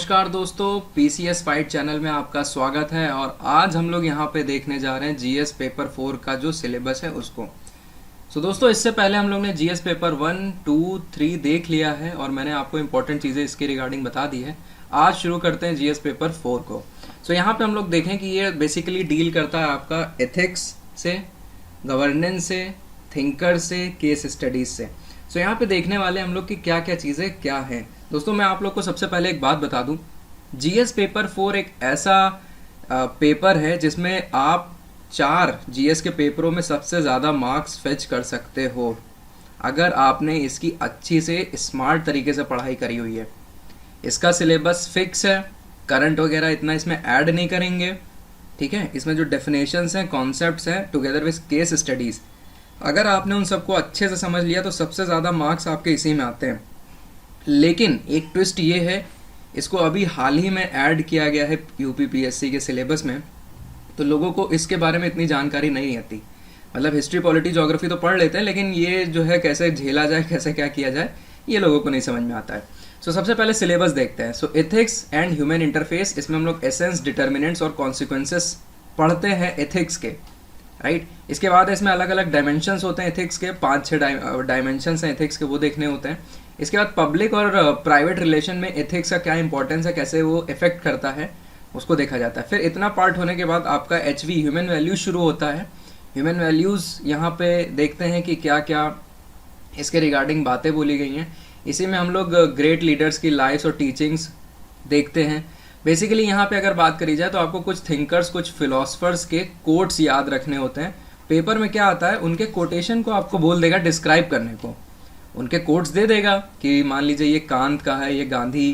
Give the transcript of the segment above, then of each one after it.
नमस्कार दोस्तों, PCS fight channel में आपका स्वागत है। और आज हम लोग यहाँ पे देखने जा रहे हैं जीएस पेपर 4 का जो सिलेबस है उसको। दोस्तों, इससे पहले हम लोग ने जीएस पेपर 1, 2, 3 देख लिया है और मैंने आपको इंपॉर्टेंट चीज़ें इसके रिगार्डिंग बता दी है। आज शुरू करते हैं जीएस पेपर 4 को। यहाँ पे हम लोग देखें कि ये बेसिकली डील करता है आपका एथिक्स से, गवर्नेंस से, थिंकर से, केस स्टडीज से। यहाँ पे देखने वाले हम लोग की क्या क्या चीज़ें क्या हैं। दोस्तों, मैं आप लोग को सबसे पहले एक बात बता दूं, जीएस पेपर 4 एक ऐसा पेपर है जिसमें आप 4 जीएस के पेपरों में सबसे ज़्यादा मार्क्स फेच कर सकते हो अगर आपने इसकी अच्छी से स्मार्ट तरीके से पढ़ाई करी हुई है। इसका सिलेबस फिक्स है, करंट वगैरह इतना इसमें ऐड नहीं करेंगे, ठीक है। इसमें जो डेफिनेशंस हैं, कॉन्सेप्ट्स हैं, टुगेदर विद केस स्टडीज़, अगर आपने उन सबको अच्छे से समझ लिया तो सबसे ज़्यादा मार्क्स आपके इसी में आते हैं। लेकिन एक ट्विस्ट ये है, इसको अभी हाल ही में ऐड किया गया है यूपीपीएससी के सिलेबस में, तो लोगों को इसके बारे में इतनी जानकारी नहीं आती। मतलब हिस्ट्री, पॉलिटी, ज्योग्राफी तो पढ़ लेते हैं, लेकिन ये जो है कैसे झेला जाए, कैसे क्या किया जाए, ये लोगों को नहीं समझ में आता है। सबसे पहले सिलेबस देखते हैं। एथिक्स एंड ह्यूमन इंटरफेस, इसमें हम लोग एसेंस, डिटर्मिनेंट्स और कॉन्सिक्वेंसेस पढ़ते हैं एथिक्स के, राइट। इसके बाद इसमें अलग अलग डायमेंशंस होते हैं एथिक्स के, 5-6 डायमेंशंस हैं एथिक्स के, वो देखने होते हैं। इसके बाद पब्लिक और प्राइवेट रिलेशन में एथिक्स का क्या इंपॉर्टेंस है, कैसे वो इफेक्ट करता है, उसको देखा जाता है। फिर इतना पार्ट होने के बाद आपका एचवी ह्यूमन वैल्यूज शुरू होता है। ह्यूमन वैल्यूज़ यहाँ पे देखते हैं कि क्या क्या इसके रिगार्डिंग बातें बोली गई हैं। इसी में हम लोग ग्रेट लीडर्स की लाइफ्स और टीचिंग्स देखते हैं। बेसिकली यहाँ पे अगर बात करी जाए तो आपको कुछ थिंकर्स, कुछ फिलोसफर्स के कोट्स याद रखने होते हैं। पेपर में क्या आता है, उनके कोटेशन को आपको बोल देगा डिस्क्राइब करने को, उनके कोट्स दे देगा कि मान लीजिए ये कांत का है, ये गांधी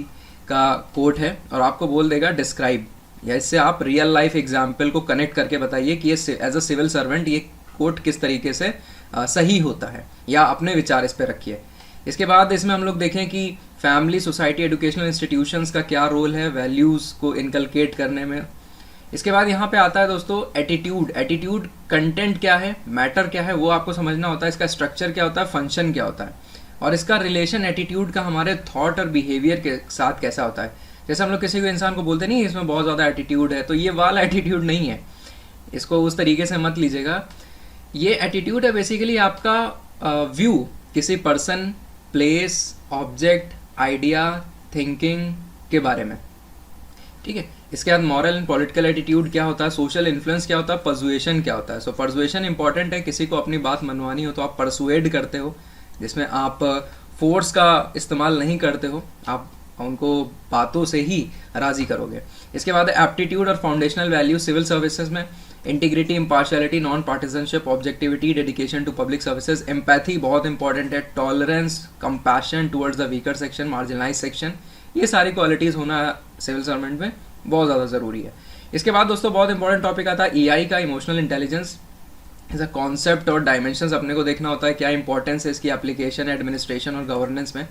का कोट है, और आपको बोल देगा डिस्क्राइब, या इससे आप रियल लाइफ एग्जाम्पल को कनेक्ट करके बताइए कि ये एज अ सिविल सर्वेंट ये कोट किस तरीके से सही होता है, या अपने विचार इस पर रखिए। इसके बाद इसमें हम लोग देखें कि फैमिली, सोसाइटी, एजुकेशनल इंस्टीट्यूशंस का क्या रोल है वैल्यूज़ को इनकलकेट करने में। इसके बाद यहाँ पे आता है दोस्तों एटीट्यूड। एटीट्यूड कंटेंट क्या है, मैटर क्या है, वो आपको समझना होता है। इसका स्ट्रक्चर क्या होता है, फंक्शन क्या होता है, और इसका रिलेशन एटीट्यूड का हमारे थॉट और बिहेवियर के साथ कैसा होता है। जैसे हम लोग किसी को इंसान को बोलते नहीं इसमें बहुत ज़्यादा एटीट्यूड है, तो ये वाला एटीट्यूड नहीं है, इसको उस तरीके से मत लीजिएगा। ये एटीट्यूड है बेसिकली आपका व्यू किसी person, place, object, idea, thinking के बारे में, ठीक है। इसके बाद मॉरल एंड पॉलिटिकल एटीट्यूड क्या होता है, सोशल इन्फ्लुएंस क्या होता है, पर्सुएशन क्या होता है। पर्सुएशन इंपॉर्टेंट है, किसी को अपनी बात मनवानी हो तो आप परसुएड करते हो, जिसमें आप फोर्स का इस्तेमाल नहीं करते हो, आप उनको बातों से ही राजी करोगे। इसके बाद एप्टीट्यूड और फाउंडेशनल वैल्यू सिविल सर्विसेज में, integrity, impartiality, non partisanship, objectivity, dedication to public services, empathy बहुत इंपॉर्टेंट है, tolerance, compassion towards the weaker section, marginalised section, ये सारी क्वालिटीज़ होना सिविल सर्वेंट में बहुत ज़्यादा ज़रूरी है। इसके बाद दोस्तों बहुत इंपॉर्टेंट टॉपिक आता है ईआई का, emotional intelligence. As a concept और डायमेंशंस अपने को देखना होता है, क्या इंपॉर्टेंस है इसकी एप्लीकेशन, एडमिनिस्ट्रेशन और गवर्नेंस में।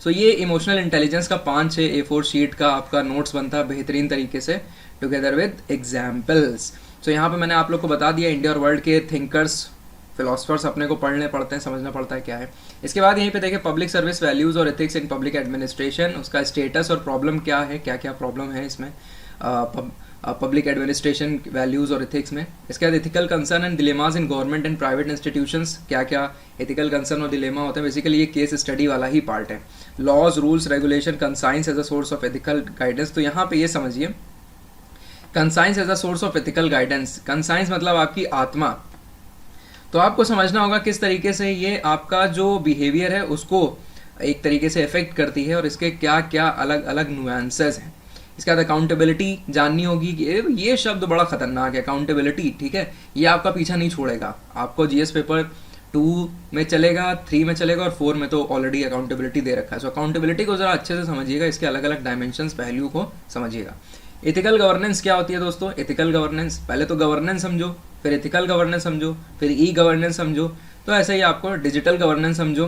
ये इमोशनल इंटेलिजेंस का 5-6 A4 शीट का आपका नोट्स बनता है बेहतरीन तरीके से, टुगेदर विद एग्जाम्पल्स। यहाँ पे मैंने आप लोग को बता दिया इंडिया और वर्ल्ड के थिंकर्स, फिलोसफर्स अपने को पढ़ने पड़ते हैं, समझना पड़ता है क्या है। इसके बाद यहीं पे देखें पब्लिक सर्विस वैल्यूज़ और एथिक्स इन पब्लिक एडमिनिस्ट्रेशन, उसका स्टेटस और प्रॉब्लम क्या है, क्या क्या प्रॉब्लम है इसमें पब्लिक एडमिनिस्ट्रेशन वैल्यूज़ और एथिक्स में। इसके बाद ethical concern and dilemmas in government and private institutions, क्या क्या एथिकल कंसर्न और डिलेमा होते हैं। बेसिकली ये केस स्टडी वाला ही पार्ट है। Laws, rules, regulation, conscience as a source of ethical guidance. तो यहाँ पे ये समझिए, conscience as a source of ethical guidance, conscience मतलब आपकी आत्मा। तो आपको समझना होगा किस तरीके से ये आपका जो बिहेवियर है उसको एक तरीके से इफेक्ट करती है, और इसके क्या क्या अलग अलग नुआंसेस हैं। इसके बाद अकाउंटेबिलिटी जाननी होगी कि ये शब्द बड़ा खतरनाक है, अकाउंटेबिलिटी, ठीक है। ये आपका पीछा नहीं छोड़ेगा, आपको जीएस पेपर 2 में चलेगा, 3 में चलेगा, और 4 में तो ऑलरेडी अकाउंटेबिलिटी दे रखा है। अकाउंटेबिलिटी को ज़रा अच्छे से समझिएगा, इसके अलग अलग डायमेंशंस, पहलू को समझिएगा। एथिकल गवर्नेंस क्या होती है दोस्तों, एथिकल गवर्नेंस पहले तो गवर्नेंस समझो, फिर एथिकल गवर्नेंस समझो, फिर ई गवर्नेंस समझो, तो ऐसे ही आपको डिजिटल गवर्नेंस समझो,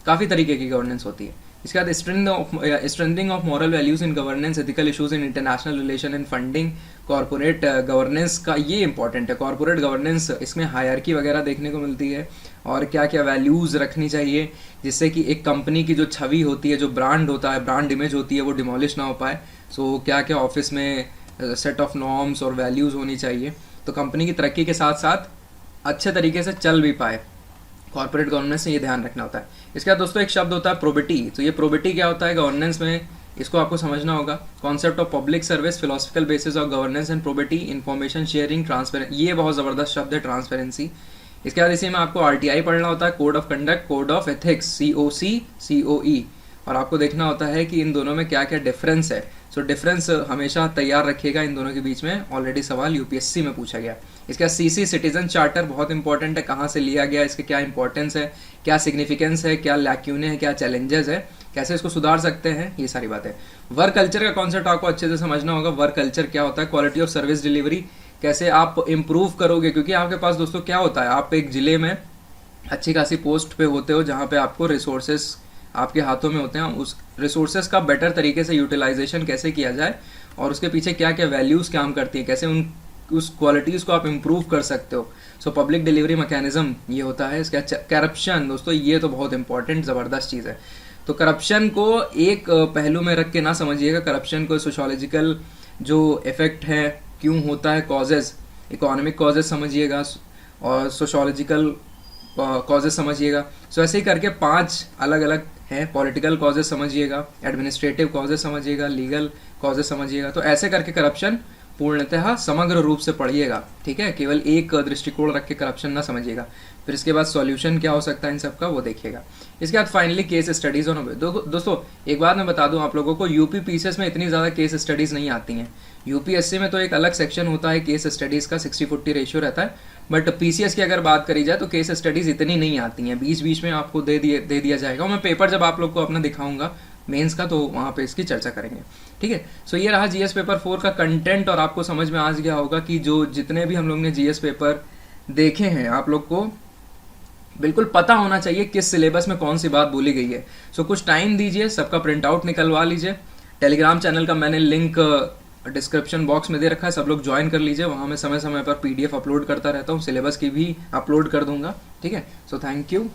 काफ़ी तरीके की गवर्नेंस होती है। इसके बाद strengthening of moral values in governance, ethical issues in international relation and funding, corporate governance का ये इंपॉर्टेंट है। कॉर्पोरेट गवर्नेंस, इसमें हायरार्की वगैरह देखने को मिलती है, और क्या क्या वैल्यूज़ रखनी चाहिए जिससे कि एक कंपनी की जो छवि होती है, जो ब्रांड होता है, ब्रांड इमेज होती है, वो डिमोलिश ना हो पाए। सो क्या क्या ऑफिस में सेट ऑफ नॉर्म्स और वैल्यूज़ होनी चाहिए, तो कंपनी की तरक्की के साथ साथ अच्छे तरीके से चल भी पाए। कॉर्पोरेट गवर्नेंस में ये ध्यान रखना होता है। इसके बाद दोस्तों एक शब्द होता है प्रोबिटी। तो ये प्रोबिटी क्या होता है गवर्नेंस में, इसको आपको समझना होगा। Concept of public service, philosophical basis of governance and probity, information sharing, transparency. ये बहुत ज़बरदस्त शब्द है, ट्रांसपेरेंसी। इसके बाद इसी में आपको आरटीआई पढ़ना होता है, code of conduct, code of ethics, COC, COE. और आपको देखना होता है कि इन दोनों में क्या क्या डिफरेंस है। सो डिफरेंस हमेशा तैयार रखिएगा इन दोनों के बीच में, ऑलरेडी सवाल यूपीएससी में पूछा गया। इसका सीसी सिटीजन चार्टर बहुत इंपॉर्टेंट है, कहाँ से लिया गया, इसके क्या इंपॉर्टेंस है, क्या सिग्निफिकेंस है, क्या लैक्यूने हैं, क्या चैलेंजेस है, कैसे इसको सुधार सकते हैं, ये सारी बातें। वर्क कल्चर का कॉन्सेप्ट आपको अच्छे से समझना होगा। वर्क कल्चर क्या होता है, क्वालिटी ऑफ सर्विस डिलीवरी कैसे आप इम्प्रूव करोगे, क्योंकि आपके पास दोस्तों क्या होता है, आप एक जिले में अच्छी खासी पोस्ट पे होते हो जहाँ पे आपको रिसोर्सेस आपके हाथों में होते हैं। उस रिसोर्सेज का बेटर तरीके से यूटिलाइजेशन कैसे किया जाए और उसके पीछे क्या क्या वैल्यूज़ काम करती हैं, कैसे उस क्वालिटीज़ को आप इम्प्रूव कर सकते हो। सो पब्लिक डिलीवरी मैकेनिज्म ये होता है। इसका करप्शन दोस्तों, ये तो बहुत इंपॉर्टेंट ज़बरदस्त चीज़ है। तो करप्शन को एक पहलू में रख के ना समझिएगा, करप्शन को सोशोलॉजिकल जो इफेक्ट है, क्यों होता है, कॉजेज़, इकोनॉमिक कॉजेज़ समझिएगा और सोशोलॉजिकल कॉजेज़ समझिएगा। सो ऐसे ही करके 5 अलग अलग हैं। पॉलिटिकल कॉजेज़ समझिएगा, एडमिनिस्ट्रेटिव कॉजेज़ समझिएगा, लीगल कॉजेज़ समझिएगा। तो ऐसे करके करप्शन पूर्णतः समग्र रूप से पढ़िएगा, ठीक है, केवल एक दृष्टिकोण रख के करप्शन ना समझिएगा। फिर इसके बाद सॉल्यूशन क्या हो सकता है इन सब का, वो देखिएगा। इसके बाद फाइनली केस स्टडीज़ ऑन। दोस्तों एक बात मैं बता दूं आप लोगों को, यूपी पीसीएस में इतनी ज़्यादा केस स्टडीज़ नहीं आती हैं। यूपीएससी में तो एक अलग सेक्शन होता है केस स्टडीज़ का, 60-40 रेशियो रहता है। बट पीसीएस की अगर बात करी जाए तो केस स्टडीज़ इतनी नहीं आती हैं, बीच बीच में आपको दे दिया जाएगा। मैं पेपर जब आप लोग को अपना दिखाऊंगा मेंस का, तो वहाँ पे इसकी चर्चा करेंगे, ठीक है। सो ये रहा जीएस पेपर 4 का कंटेंट, और आपको समझ में आ गया होगा कि जो जितने भी हम लोग ने जीएस पेपर देखे हैं, आप लोग को बिल्कुल पता होना चाहिए किस सिलेबस में कौन सी बात बोली गई है। सो कुछ टाइम दीजिए, सबका प्रिंट आउट निकलवा लीजिए। टेलीग्राम चैनल का मैंने लिंक डिस्क्रिप्शन बॉक्स में दे रखा है, सब लोग ज्वाइन कर लीजिए। वहाँ मैं समय समय पर पीडीएफ अपलोड करता रहता हूँ, सिलेबस की भी अपलोड कर दूंगा, ठीक है। So thank you.